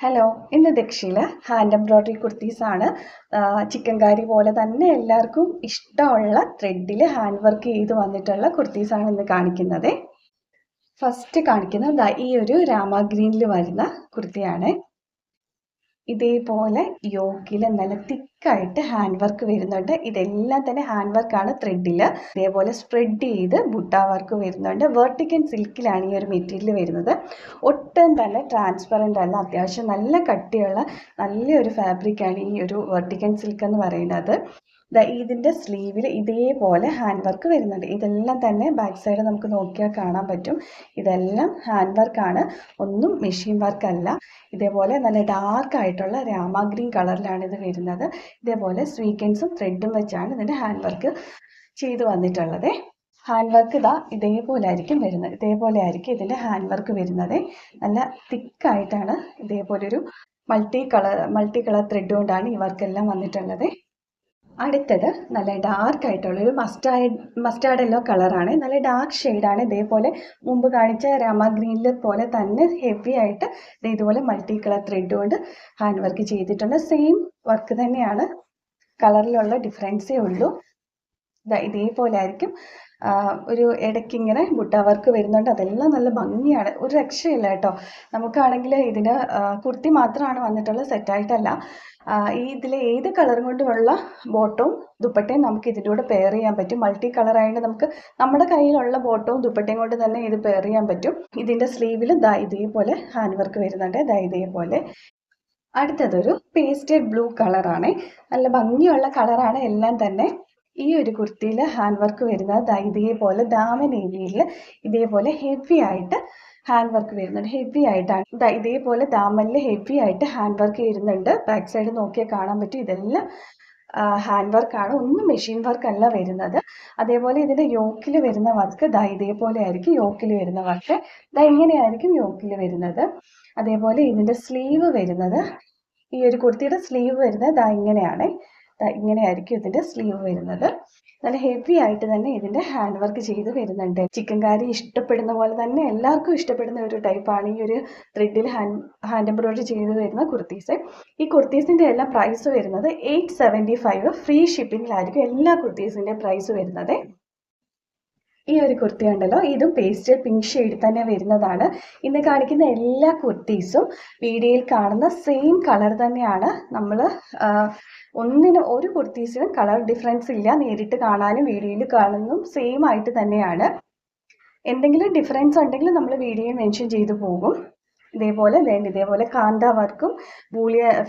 Hello, ഇന്ന് ദക്ഷിണ hand embroidery കുർത്തീസാണ്. Chicken കാരി പോലെ തന്നെ എല്ലാവർക്കും ഇഷ്ടമുള്ള ത്രെഡിൽ ഹാൻഡ് വർക്ക് ചെയ്ത് വന്നിട്ടുള്ള കുർത്തീസാണ് ഇന്ന് കാണിക്കുന്നത്. ഫസ്റ്റ് കാണിക്കുന്നത് ഈ ഒരു രാമ ഗ്രീനിൽ വരുന്ന കുർത്തിയാണ്. ഇതേപോലെ യോക്കിൽ നല്ല തിക്കായിട്ട് ഹാൻഡ് വർക്ക് വരുന്നുണ്ട്. ഇതെല്ലാം തന്നെ ഹാൻഡ് വർക്കാണ് ത്രെഡിൽ. ഇതേപോലെ സ്പ്രെഡ് ചെയ്ത് ബുട്ട വർക്ക് വരുന്നുണ്ട്. വെർട്ടിക്കൽ സിൽക്കിലാണ് ഈ ഒരു മെറ്റീരിയൽ വരുന്നത്. ഒട്ടും തന്നെ ട്രാൻസ്പെറൻ്റ് അല്ല, അത്യാവശ്യം നല്ല കട്ടിയുള്ള നല്ലൊരു ഫാബ്രിക്കാണ് ഈ ഒരു വെർട്ടിക്കൽ സിൽക്ക് എന്ന് പറയുന്നത്. ഇതിൻ്റെ സ്ലീവിൽ ഇതേപോലെ ഹാൻഡ് വർക്ക് വരുന്നുണ്ട്. ഇതെല്ലാം തന്നെ ബാക്ക് സൈഡ് നമുക്ക് നോക്കിയാൽ കാണാൻ പറ്റും. ഇതെല്ലാം ഹാൻഡ് വർക്കാണ്, ഒന്നും മെഷീൻ വർക്ക് അല്ല. ഇതേപോലെ നല്ല ഡാർക്ക് ആയിട്ടുള്ള രാമ ഗ്രീൻ കളറിലാണ് ഇത് വരുന്നത്. ഇതേപോലെ സ്വീക്കൻസും ത്രെഡും വെച്ചാണ് ഇതിൻ്റെ ഹാൻഡ് വർക്ക് ചെയ്ത് വന്നിട്ടുള്ളത്. ഹാൻഡ് വർക്ക് ഇതേപോലെ ആയിരിക്കും വരുന്നത്. ഇതേപോലെ ആയിരിക്കും ഇതിൻ്റെ ഹാൻഡ് വർക്ക് വരുന്നത്. നല്ല തിക്കായിട്ടാണ് ഇതേപോലൊരു മൾട്ടി കളർ ത്രെഡ് കൊണ്ടാണ് ഈ വർക്കെല്ലാം വന്നിട്ടുള്ളത്. അടുത്തത് നല്ല ഡാർക്ക് ആയിട്ടുള്ളൊരു മസ്റ്റാർഡ് യെല്ലോ കളറാണ്. നല്ല ഡാർക്ക് ഷെയ്ഡാണ്. ഇതേപോലെ മുമ്പ് കാണിച്ച രാമ ഗ്രീനിൽ പോലെ തന്നെ ഹെവി ആയിട്ട് ഇതുപോലെ മൾട്ടി കളർ ത്രെഡ് കൊണ്ട് ഹാൻഡ് വർക്ക് ചെയ്തിട്ടുണ്ട്. സെയിം വർക്ക് തന്നെയാണ്, കളറിലുള്ള ഡിഫറൻസേ ഉള്ളൂ. ഇതേപോലെ ആയിരിക്കും. ഒരു ഇടയ്ക്കിങ്ങനെ ബുട്ട വർക്ക് വരുന്നുണ്ട്. അതെല്ലാം നല്ല ഭംഗിയാണ്, ഒരു രക്ഷയില്ല കേട്ടോ. നമുക്കാണെങ്കിൽ ഇതിന് കുർത്തി മാത്രമാണ് വന്നിട്ടുള്ളത്, സെറ്റായിട്ടല്ല. ഇതിൽ ഏത് കളറും കൊണ്ടുള്ള ബോട്ടവും ദുപ്പട്ടയും നമുക്ക് ഇതിൻ്റെ കൂടെ പെയർ ചെയ്യാൻ പറ്റും. മൾട്ടി കളർ ആയതുകൊണ്ട് നമുക്ക് നമ്മുടെ കയ്യിലുള്ള ബോട്ടവും ദുപ്പട്ടയും കൊണ്ട് തന്നെ ഇത് പെയർ ചെയ്യാൻ പറ്റും. ഇതിൻ്റെ സ്ലീവിൽ ഇതേപോലെ ഹാൻഡ് വർക്ക് വരുന്നുണ്ട്. ഇതേപോലെ. അടുത്തതൊരു പേസ്റ്റഡ് ബ്ലൂ കളറാണ്. നല്ല ഭംഗിയുള്ള കളറാണ് എല്ലാം തന്നെ. ഈ ഒരു കുർത്തിയിൽ ഹാൻഡ് വർക്ക് വരുന്നത് ഇതേപോലെ ദാമൻ ഏരിയയിൽ ഇതേപോലെ ഹെവി ആയിട്ട് ഹാൻഡ് വർക്ക് വരുന്നുണ്ട്. ഹെവി ആയിട്ടാണ് ഇതേപോലെ ദാമനിൽ ഹെവി ആയിട്ട് ഹാൻഡ് വർക്ക് വരുന്നുണ്ട്. ബാക്ക് സൈഡ് നോക്കിയാൽ കാണാൻ പറ്റും. ഇതെല്ലാം ഹാൻഡ് വർക്കാണ്, ഒന്നും മെഷീൻ വർക്ക് അല്ല വരുന്നത്. അതേപോലെ ഇതിൻ്റെ യോക്കിൽ വരുന്ന വർക്ക് ഇതേപോലെ ആയിരിക്കും. യോക്കിൽ വരുന്ന വർക്ക് ഇങ്ങനെയായിരിക്കും യോക്കിൽ വരുന്നത്. അതേപോലെ ഇതിൻ്റെ സ്ലീവ് വരുന്നത്, ഈ ഒരു കുർത്തിയുടെ സ്ലീവ് വരുന്നത് ഇങ്ങനെയാണ്. ഇങ്ങനെയായിരിക്കും ഇതിൻ്റെ സ്ലീവ് വരുന്നത്. നല്ല ഹെവി ആയിട്ട് തന്നെ ഇതിൻ്റെ ഹാൻഡ് വർക്ക് ചെയ്ത് വരുന്നുണ്ട്. ചിക്കൻ കാരി ഇഷ്ടപ്പെടുന്ന പോലെ തന്നെ എല്ലാവർക്കും ഇഷ്ടപ്പെടുന്ന ഒരു ടൈപ്പാണ് ഈ ഒരു ത്രെഡിൽ ഹാൻഡ് എംബ്രോയ്ഡറി ചെയ്ത് വരുന്ന കുർത്തീസ്. ഈ കുർത്തീസിൻ്റെ എല്ലാം പ്രൈസ് വരുന്നത് 875 ഫ്രീ ഷിപ്പിങ്ങിലായിരിക്കും എല്ലാ കുർത്തീസിൻ്റെ പ്രൈസ് വരുന്നത്. ഈ ഒരു കുർത്തി ഉണ്ടല്ലോ, ഇതും പേസ്റ്റൽ പിങ്ക് ഷെയ്ഡ് തന്നെ വരുന്നതാണ്. ഇന്ന് കാണിക്കുന്ന എല്ലാ കുർത്തീസും വീഡിയോയിൽ കാണുന്ന സെയിം കളർ തന്നെയാണ്. നമ്മൾ ഒരു കുർത്തീസിനും കളർ ഡിഫറൻസ് ഇല്ല. നേരിട്ട് കാണാനും വീഡിയോയിൽ കാണുന്നതും സെയിം ആയിട്ട് തന്നെയാണ്. എന്തെങ്കിലും ഡിഫറൻസ് ഉണ്ടെങ്കിൽ നമ്മൾ വീഡിയോയിൽ മെൻഷൻ ചെയ്തു പോകും. ഇതേപോലെ കാന്ത വർക്കും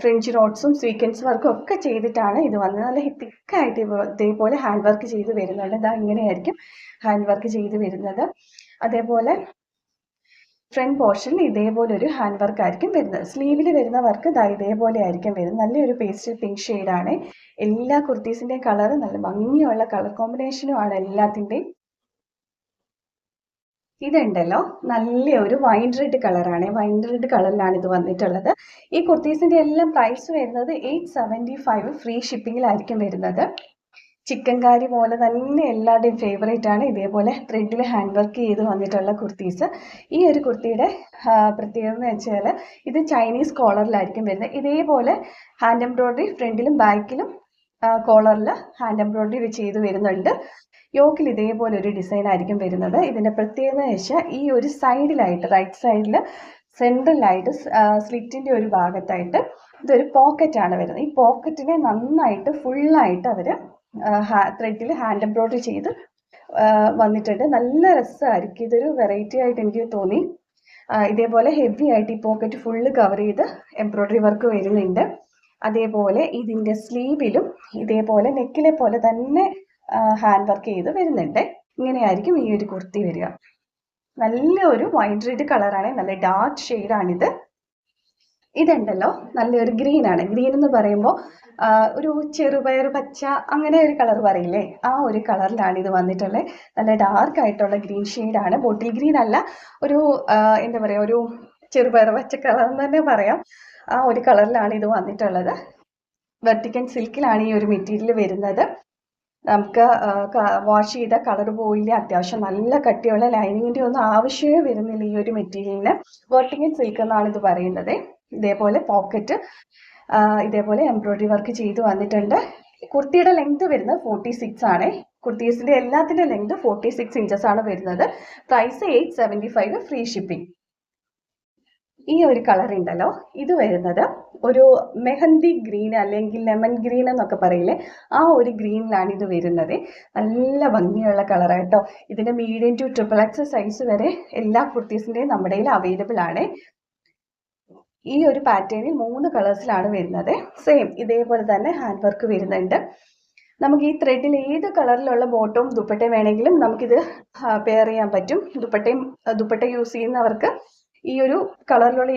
ഫ്രഞ്ച് നോട്ട്സും സ്വീക്കൻസ് വർക്കും ഒക്കെ ചെയ്തിട്ടാണ് ഇത് വന്നത്. നല്ല തിക്കായിട്ട് ഇതേപോലെ ഹാൻഡ് വർക്ക് ചെയ്ത് വരുന്നുണ്ട്. ഇങ്ങനെയായിരിക്കും ഹാൻഡ് വർക്ക് ചെയ്ത് വരുന്നത്. അതേപോലെ ഫ്രണ്ട് പോർഷനിൽ ഇതേപോലെ ഒരു ഹാൻഡ് വർക്ക് ആയിരിക്കും വരുന്നത്. സ്ലീവിൽ വരുന്ന വർക്ക് ഇതേപോലെ ആയിരിക്കും വരുന്നത്. നല്ലൊരു പേസ്റ്റൽ പിങ്ക് ഷെയ്ഡാണ്. എല്ലാ കുർത്തീസിൻ്റെയും കളർ നല്ല ഭംഗിയുള്ള കളർ കോമ്പിനേഷനുമാണ് എല്ലാത്തിൻ്റെയും. ഇതുണ്ടല്ലോ, നല്ലൊരു വൈൻ റെഡ് കളറാണ്. വൈൻ റെഡ് കളറിലാണ് ഇത് വന്നിട്ടുള്ളത്. ഈ കുർത്തീസിൻ്റെ എല്ലാം പ്രൈസ് വരുന്നത് 875 ഫ്രീ ഷിപ്പിങ്ങിലായിരിക്കും വരുന്നത്. ചിക്കൻ കാരി പോലെ തന്നെ എല്ലാവരുടെയും ഫേവറേറ്റ് ആണ് ഇതേപോലെ ത്രെഡിൽ ഹാൻഡ് വർക്ക് ചെയ്ത് വന്നിട്ടുള്ള കുർത്തീസ്. ഈ ഒരു കുർത്തിയുടെ പ്രത്യേകത എന്ന് വെച്ചാൽ ഇത് ചൈനീസ് കോളറിലായിരിക്കും വരുന്നത്. ഇതേപോലെ ഹാൻഡ് എംബ്രോയ്ഡറി ഫ്രണ്ടിലും ബാക്കിലും കോളറിൽ ഹാൻഡ് എംബ്രോയ്ഡറി ചെയ്ത് വരുന്നുണ്ട്. യോക്കിൽ ഇതേപോലെ ഒരു ഡിസൈൻ ആയിരിക്കും വരുന്നത്. ഇതിൻ്റെ പ്രത്യേകത എന്ന് വെച്ചാൽ ഈ ഒരു സൈഡിലായിട്ട്, റൈറ്റ് സൈഡിൽ സെൻട്രലായിട്ട് സ്ലിറ്റിൻ്റെ ഒരു ഭാഗത്തായിട്ട് ഇതൊരു പോക്കറ്റാണ് വരുന്നത്. ഈ പോക്കറ്റിനെ നന്നായിട്ട് ഫുള്ളായിട്ട് അവർ ത്രെഡിൽ ഹാൻഡ് എംബ്രോയ്ഡറി ചെയ്ത് വന്നിട്ടുണ്ട്. നല്ല രസമായിരിക്കും. ഇതൊരു വെറൈറ്റി ആയിട്ട് എനിക്ക് തോന്നി. ഇതേപോലെ ഹെവി ആയിട്ട് ഈ പോക്കറ്റ് ഫുള്ള് കവർ ചെയ്ത് എംബ്രോയ്ഡറി വർക്ക് വരുന്നുണ്ട്. അതേപോലെ ഇതിൻ്റെ സ്ലീവിലും ഇതേപോലെ നെക്കിലെ പോലെ തന്നെ ഹാൻഡ് വർക്ക് ചെയ്ത് വരുന്നുണ്ട്. ഇങ്ങനെയായിരിക്കും ഈ ഒരു കുർത്തി വരിക. നല്ലൊരു വൈൻ റെഡ് കളറാണ്, നല്ല ഡാർക്ക് ഷെയ്ഡാണിത്. ഇതുണ്ടല്ലോ, നല്ലൊരു ഗ്രീനാണ്. ഗ്രീൻ എന്ന് പറയുമ്പോൾ ഒരു ചെറുപയർ പച്ച അങ്ങനെ ഒരു കളർ പറയില്ലേ, ആ ഒരു കളറിലാണ് ഇത് വന്നിട്ടുള്ളത്. നല്ല ഡാർക്ക് ആയിട്ടുള്ള ഗ്രീൻ ഷെയ്ഡാണ്. ബോട്ടിൽ ഗ്രീൻ അല്ല, ഒരു എന്താ പറയുക, ഒരു ചെറുപയർ പച്ച കളർ എന്ന് തന്നെ പറയാം. ആ ഒരു കളറിലാണ് ഇത് വന്നിട്ടുള്ളത്. വെർട്ടിക്കൽ സിൽക്കിലാണ് ഈ ഒരു മെറ്റീരിയൽ വരുന്നത്. നമുക്ക് വാഷ് ചെയ്ത കളർ പോയില്ല. അത്യാവശ്യം നല്ല കട്ടിയുള്ള ലൈനിങ്ങിൻ്റെ ഒന്നും ആവശ്യമേ വരുന്നില്ല ഈ ഒരു മെറ്റീരിയലിന്. വെർട്ടിക്കൽ സിൽക്ക് എന്നാണ് ഇത് പറയുന്നത്. ഇതേപോലെ പോക്കറ്റ് ഇതേപോലെ എംബ്രോയിഡറി വർക്ക് ചെയ്ത് വന്നിട്ടുണ്ട്. കുർത്തിയുടെ ലെങ്ത് വരുന്നത് 46 ആണ്. കുർത്തീസിന്റെ എല്ലാത്തിന്റെ ലെങ്ത് 46 ഇഞ്ചസ് ആണ് വരുന്നത്. Price 875, free shipping. ഈ ഒരു കളർ ഉണ്ടല്ലോ, ഇത് വരുന്നത് ഒരു മെഹന്തി ഗ്രീൻ അല്ലെങ്കിൽ ലെമൺ ഗ്രീൻ എന്നൊക്കെ പറയില്ലേ, ആ ഒരു ഗ്രീനിലാണ് ഇത് വരുന്നത്. നല്ല ഭംഗിയുള്ള കളറായിട്ടോ. ഇതിന്റെ മീഡിയം ടു XXX സൈസ് വരെ എല്ലാ കുർത്തീസിന്റെയും നമ്മുടെ കയ്യിൽ അവൈലബിൾ ആണ്. ഈ ഒരു പാറ്റേണിൽ 3 കളേഴ്സിലാണ് വരുന്നത്. സെയിം ഇതേപോലെ തന്നെ ഹാൻഡ് വർക്ക് വരുന്നുണ്ട്. നമുക്ക് ഈ ത്രെഡിൽ ഏത് കളറിലുള്ള ബോട്ടവും ദുപ്പട്ടയും വേണമെങ്കിലും നമുക്കിത് പെയർ ചെയ്യാൻ പറ്റും. ദുപ്പട്ട യൂസ് ചെയ്യുന്നവർക്ക് ഈ ഒരു കളറിലുള്ള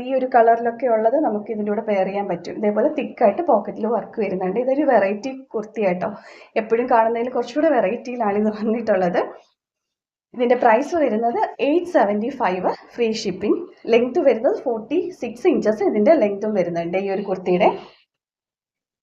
ഈ ഒരു കളറിലൊക്കെ ഉള്ളത് നമുക്ക് ഇതിൻ്റെ കൂടെ പെയർ ചെയ്യാൻ പറ്റും. ഇതേപോലെ തിക്കായിട്ട് പോക്കറ്റിൽ വർക്ക് വരുന്നുണ്ട്. ഇതൊരു വെറൈറ്റി കുർത്തി കേട്ടോ. എപ്പോഴും കാണുന്നതിൽ കുറച്ചുകൂടെ വെറൈറ്റിയിലാണ് ഇത് വന്നിട്ടുള്ളത്. ഇതിന്റെ പ്രൈസ് വരുന്നത് 875, ഫ്രീ ഷിപ്പിംഗ്. ലെങ്ത് വരുന്നത് 46 ഇഞ്ചസ് ഇതിന്റെ ലെങ്തും വരുന്നുണ്ട് ഈ ഒരു കുർത്തിയുടെ.